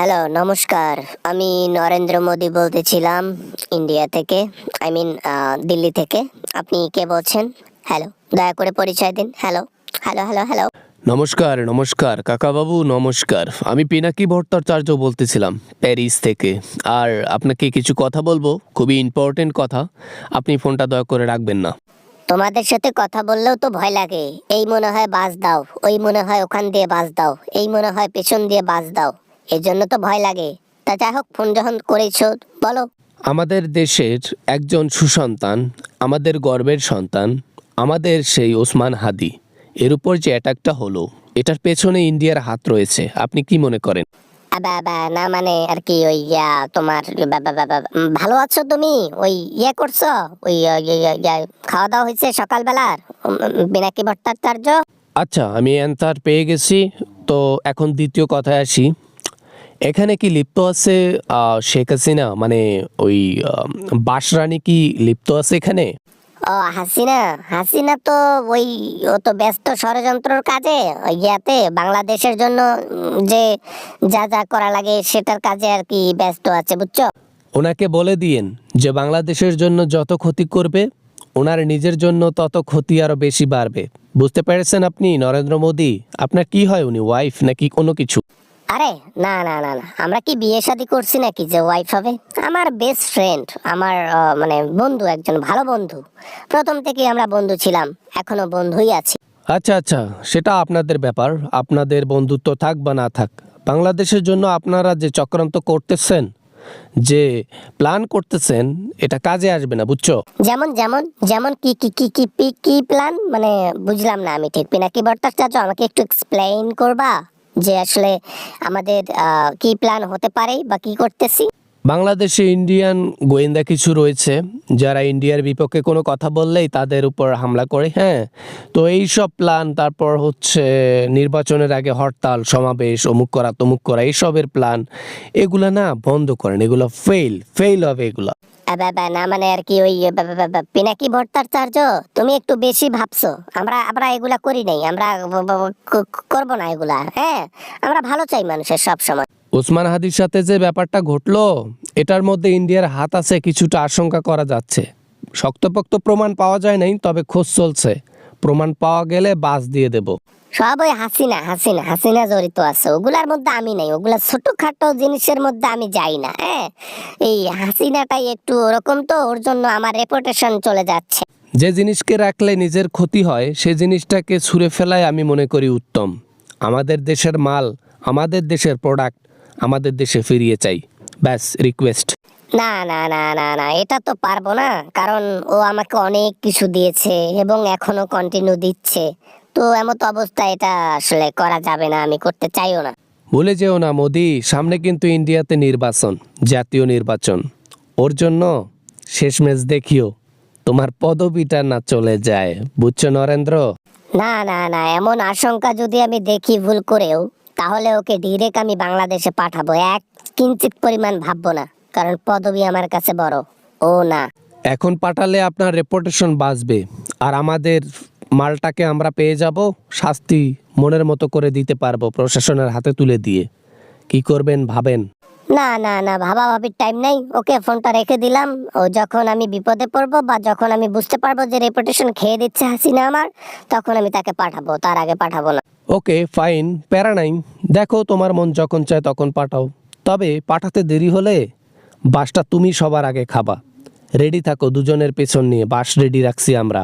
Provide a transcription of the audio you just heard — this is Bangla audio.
হ্যালো, নমস্কার। আমি নরেন্দ্র মোদি বলতেছিলাম ইন্ডিয়া থেকে, দিল্লি থেকে। আপনি কে বলছেন? হ্যালো, দয়া করে পরিচয় দিন। Hello, hello, hello, hello. নমস্কার নমস্কার কাকাবাবু, নমস্কার। আমি পিনাকি ভট্টাচার্য বলতেছিলাম প্যারিস থেকে। আর আপনাকে কিছু কথা বলবো, খুবই ইম্পর্টেন্ট কথা। আপনি ফোনটা দয়া করে রাখবেন না। তোমাদের সাথে কথা বললেও তো ভয় লাগে। এই মনে হয় বাস দাও, ওই মনে হয় ওখান দিয়ে বাস দাও, এই মনে হয় পেছন দিয়ে বাস দাও। এই জন্য তো ভয় লাগে। তা যাই হোক, ফোন যখন করেছো বলো। আমাদের দেশের একজন সুসন্তান, আমাদের গর্বের সন্তান, আমাদের সেই ওসমান হাদি, এর উপর যে অ্যাটাকটা হলো, এটার পেছনে ইন্ডিয়ার হাত রয়েছে। আপনি কি মনে করেন? না মানে আর কি ওই তোমার ভালো আছো তুমি? ওই করছো? ওই খাওয়া দাওয়া হয়েছে সকালবেলার? পিনাকি ভট্টাচার্য। আচ্ছা, আমি অ্যান্সার পেয়ে গেছি। তো এখন দ্বিতীয় কথায় আসি। এখানে কি লিপ্ত আছে শেখ হাসিনা, মানে ওই বাসরানী কি লিপ্ত আছে এখানে? ও হাসিনা। হাসিনা তো ওই ও তো ব্যস্ত ষড়যন্ত্রর কাজে, ওই বাংলাদেশের জন্য যে যা যা করা লাগে সেটার কাজে আর কি ব্যস্ত আছে, বুঝছো? ওনাকে বলে দিয়েন যে বাংলাদেশের জন্য যত ক্ষতি করবে, ওনার নিজের জন্য তত ক্ষতি আরো বেশি বাড়বে। বুঝতে পেরেছেন আপনি নরেন্দ্র মোদি? আপনার কি হয়, উনি ওয়াইফ নাকি কোনো কিছু? আরে না না না না, আমরা কি বিয়ে শাদী করছি নাকি যে ওয়াইফ হবে? আমার বেস্ট ফ্রেন্ড, আমার মানে বন্ধু, একজন ভালো বন্ধু। প্রথম থেকে আমরা বন্ধু ছিলাম, এখনো বন্ধুই আছি। আচ্ছা আচ্ছা, সেটা আপনাদের ব্যাপার। আপনাদের বন্ধুত্ব থাক বা না থাক, বাংলাদেশের জন্য আপনারা যে চক্রান্ত করতেছেন, যে প্ল্যান করতেছেন, এটা কাজে আসবে না, বুঝছো? যেমন যেমন যেমন কি কি কি কি কি কি প্ল্যান, মানে বুঝলাম না আমি ঠিক। পিনাকি ভট্টাচার্য, আমাকে একটু এক্সপ্লেইন করবা যে আসলে আমাদের কি প্ল্যান হতে পারে বা কি করতেছি? বাংলাদেশে ইন্ডিয়ান গোয়েন্দা কিছু রয়েছে, যারা ইন্ডিয়ার বিপক্ষে কোনো কথা বললেই তাদের উপর হামলা করে। হ্যাঁ, তো এই সব প্ল্যান, তারপর হচ্ছে নির্বাচনের আগে হরতাল সমাবেশ, অমুক করা তমুক করা, এইসবের প্ল্যান, এগুলা না বন্ধ করেন। এগুলো ফেল হবে এগুলা। না মানে আর কি ওই পিনাকি ভট্টাচার্য, তুমি একটু বেশি ভাবছো। আমরা আমরা এগুলা করি নাই, আমরা করবো না এগুলা। হ্যাঁ, আমরা ভালো চাই মানুষের সব সময়। ওসমান হাদির সাথে যে ব্যাপারটা ঘটলো, এটার মধ্যে ইন্ডিয়ার হাত আছে কিছুটা আশঙ্কা করা যাচ্ছে। শক্তপোক্ত প্রমাণ পাওয়া যায় নাই, তবে খোঁজ চলছে। প্রমাণ পাওয়া গেলে বাস দিয়ে দেব। সব ওই হাসিনা হাসিনা হাসিনা জড়িত আছে, ওগুলার মধ্যে আমি নাই। ওগুলা ছোটখাটো জিনিসের মধ্যে আমি যাই না। হ্যাঁ, এই হাসিনাটাই একটু ওরকম, তো ওর জন্য আমার রেপুটেশন চলে যাচ্ছে। যে জিনিসকে রাখলে নিজের ক্ষতি হয়, সে জিনিসটাকে ছুঁড়ে ফেলাই আমি মনে করি উত্তম। আমাদের দেশের মাল, আমাদের দেশের প্রোডাক্ট আমাদের দেশে ফিরিয়ে চাই, ব্যাস রিকোয়েস্ট। না না না না না, এটা তো পারবো না, কারণ ও আমাকে অনেক কিছু দিয়েছে এবং এখনো কন্টিনিউ দিচ্ছে। তো এমত অবস্থায় এটা আসলে করা যাবে না, আমি করতে চাইও না। ভুলে যেও না মোদি, সামনে কিন্তু ইন্ডিয়াতে নির্বাচন, জাতীয় নির্বাচন। ওর জন্য শেষমেশ দেখিও তোমার পদবিটা না চলে যায়, বুঝছো নরেন্দ্র? না না না, এমন আশঙ্কা যদি আমি দেখি ভুল করেও, তাহলে ওকে ডিরেক্ট আমি বাংলাদেশে পাঠাবো। এক কিঞ্চিত পরিমাণ ভাববো না, কারণ পদবি আমার কাছে বড়। ও না। এখন পাঠালে আপনার রেপুটেশন বাঁচবে, আর আমাদের মালটাকে আমরা পেয়ে যাব, শাস্তি মনের মতো করে দিতে পারবো প্রশাসনের হাতে তুলে দিয়ে। কি করবেন ভাবেন। না না না, ভাবা ভাবির টাইম নাই। ওকে ফোনটা রেখে দিলাম। ও যখন আমি বিপদে পড়বো বা যখন আমি বুঝতে পারবো যে রেপুটেশন খেয়ে দিচ্ছে হাসিনা আমার, তখন আমি তাকে পাঠাবো, তার আগে পাঠাবো না। ওকে ফাইন, প্যারা নাই। দেখো, তোমার মন যখন চায় তখন পাঠাও। তবে পাঠাতে দেরি হলে বাসটা তুমি সবার আগে খাবা। রেডি থাকো, দুজনের পেছন নিয়ে বাস রেডি রাখছি আমরা।